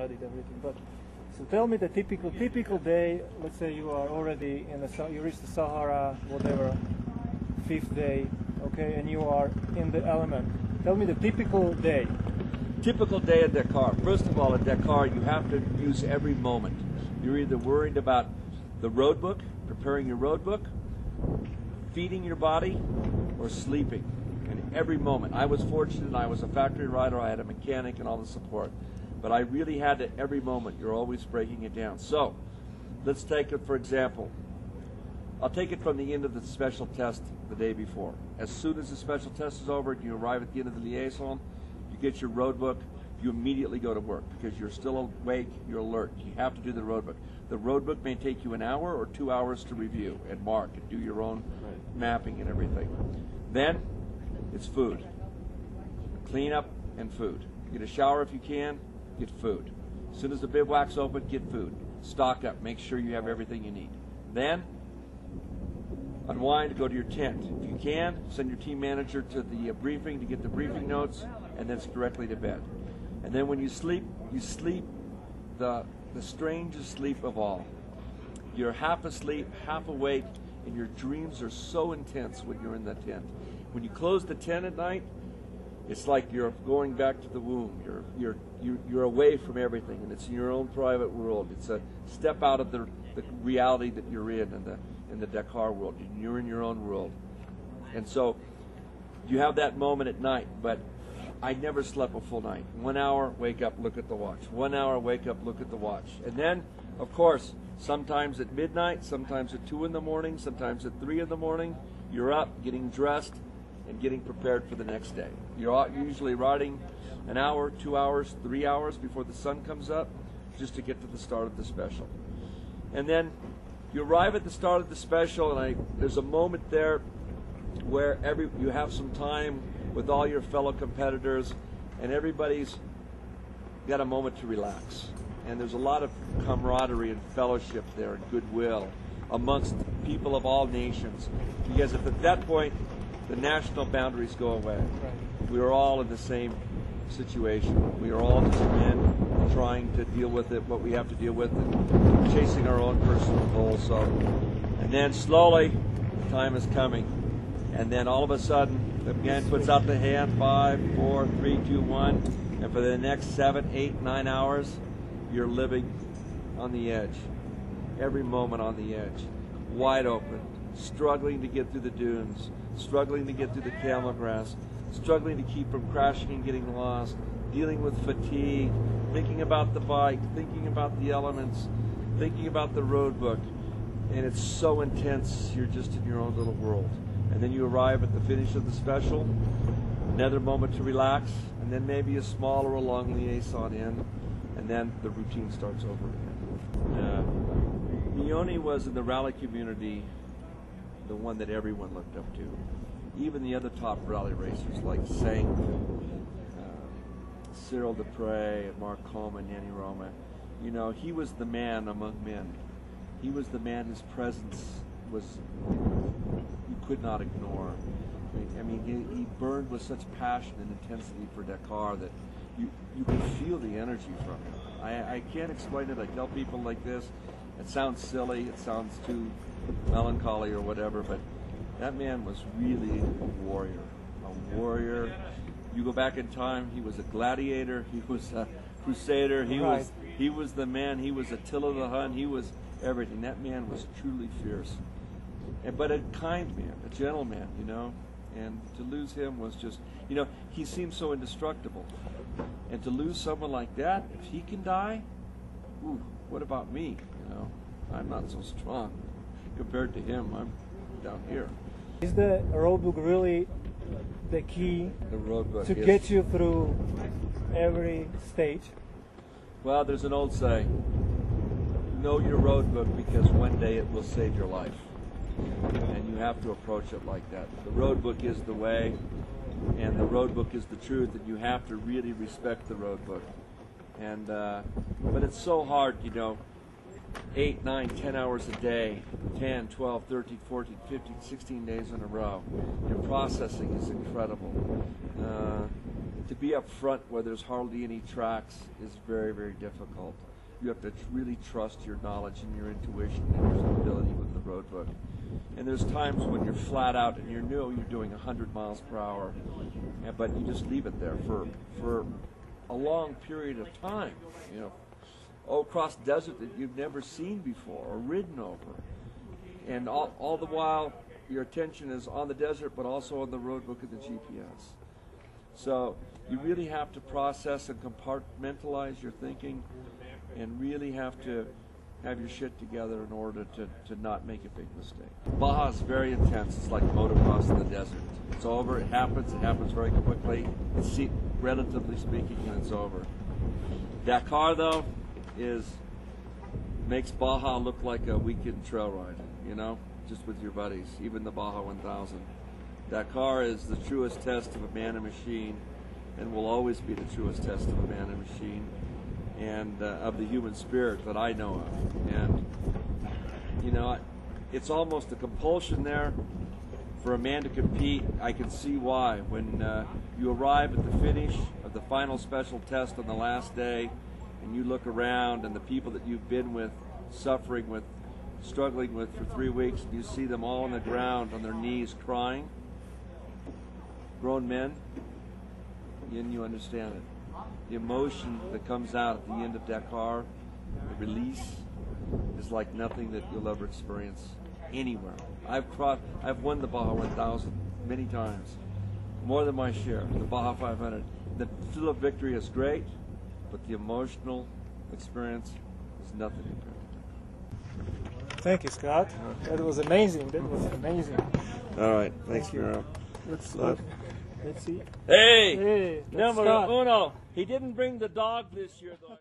edit everything. But so tell me the typical day. Let's say you are already in you reach the Sahara, whatever, 5th day, okay, and you are in the element. Tell me the typical day. Typical day at Dakar. First of all, at Dakar, you have to use every moment. You're either worried about the road book, preparing your road book, feeding your body, or sleeping. And every moment. I was fortunate. I was a factory rider. I had a mechanic and all the support. But I really had to, every moment, you're always breaking it down. So, let's take it for example. I'll take it from the end of the special test the day before. As soon as the special test is over and you arrive at the end of the liaison, you get your road book, you immediately go to work because you're still awake, you're alert. You have to do the road book. The road book may take you an hour or 2 hours to review and mark and do your own mapping and everything. Then, it's food. Clean up and food. Get a shower if you can, get food. As soon as the bivouac's open, get food. Stock up, make sure you have everything you need. Then, unwind, go to your tent. If you can, send your team manager to the briefing to get the briefing notes, and then it's directly to bed. And then when you sleep the strangest sleep of all. You're half asleep, half awake, and your dreams are so intense when you're in the tent. When you close the tent at night, it's like you're going back to the womb. You're away from everything, and it's in your own private world. It's a step out of the reality that you're in the Dakar world. You're in your own world. And so you have that moment at night, but I never slept a full night. 1 hour, wake up, look at the watch. 1 hour, wake up, look at the watch. And then, of course, sometimes at midnight, sometimes at 2 in the morning, sometimes at 3 in the morning, you're up, getting dressed, and getting prepared for the next day. You're usually riding an hour, 2 hours, 3 hours before the sun comes up, just to get to the start of the special. And then you arrive at the start of the special, and there's a moment there where you have some time with all your fellow competitors, and everybody's got a moment to relax. And there's a lot of camaraderie and fellowship there and goodwill amongst people of all nations. Because at that point, the national boundaries go away. Right. We are all in the same situation. We are all just men trying to deal with it, what we have to deal with, and chasing our own personal goals. So, and then slowly, the time is coming. And then all of a sudden, the man puts out the hand, 5, 4, 3, 2, 1, and for the next 7, 8, 9 hours, you're living on the edge. Every moment on the edge. Wide open, struggling to get through the dunes, struggling to get through the camel grass, struggling to keep from crashing and getting lost, dealing with fatigue, thinking about the bike, thinking about the elements, thinking about the road book. And it's so intense, you're just in your own little world. And then you arrive at the finish of the special, another moment to relax, and then maybe a small or a long liaison in, and then the routine starts over again. Mione was in the rally community the one that everyone looked up to. Even the other top rally racers like Sank, Cyril Dupre, and Mark Coleman, Nanny Roma. You know, he was the man among men. He was the man whose presence was you could not ignore. I mean, he burned with such passion and intensity for Dakar that you could feel the energy from him. I can't explain it. I tell people like this. It sounds silly. It sounds too melancholy or whatever, but that man was really a warrior. A warrior. You go back in time, he was a gladiator. He was a crusader. He was the man. He was Attila the Hun. He was everything. That man was truly fierce. But a kind man, a gentleman, you know, and to lose him was just, you know, he seemed so indestructible. And to lose someone like that, if he can die, ooh, what about me, you know? I'm not so strong. Compared to him, I'm down here. Is the road book really the key to get you through every stage? Well, there's an old saying, know your road book because one day it will save your life. And you have to approach it like that. The road book is the way, and the road book is the truth, and you have to really respect the road book. And but it's so hard, you know, 8, 9, 10 hours a day, 10, 12, 13, 14, 15, 16 days in a row. Your processing is incredible. to be up front where there's hardly any tracks is very, very difficult. You have to really trust your knowledge and your intuition and your ability with the road book. And there's times when you're flat out and you're doing 100 miles per hour, but you just leave it there for a long period of time, across desert that you've never seen before or ridden over. And all the while, your attention is on the desert, but also on the road book and the GPS. So you really have to process and compartmentalize your thinking and really have to have your shit together in order to not make a big mistake. Baja is very intense. It's like motocross in the desert. It's over, it happens very quickly. It's relatively speaking, and it's over. Dakar, though, makes Baja look like a weekend trail ride, just with your buddies, even the Baja 1000. Dakar is the truest test of a man and machine, and will always be the truest test of a man and machine, and of the human spirit that I know of. And, it's almost a compulsion there for a man to compete. I can see why. When you arrive at the finish of the final special test on the last day, and you look around and the people that you've been with, suffering with, struggling with for 3 weeks, and you see them all on the ground on their knees crying, grown men, and you understand it. The emotion that comes out at the end of Dakar, the release, is like nothing that you'll ever experience anywhere. I've won the Baja 1000 many times, more than my share. The Baja 500, the thrill of victory is great, but the emotional experience is nothing compared. Thank you, Scott. That was amazing. All right, thanks, Miro. Let's see. Hey, that's number Scott. uno. He didn't bring the dog this year, though.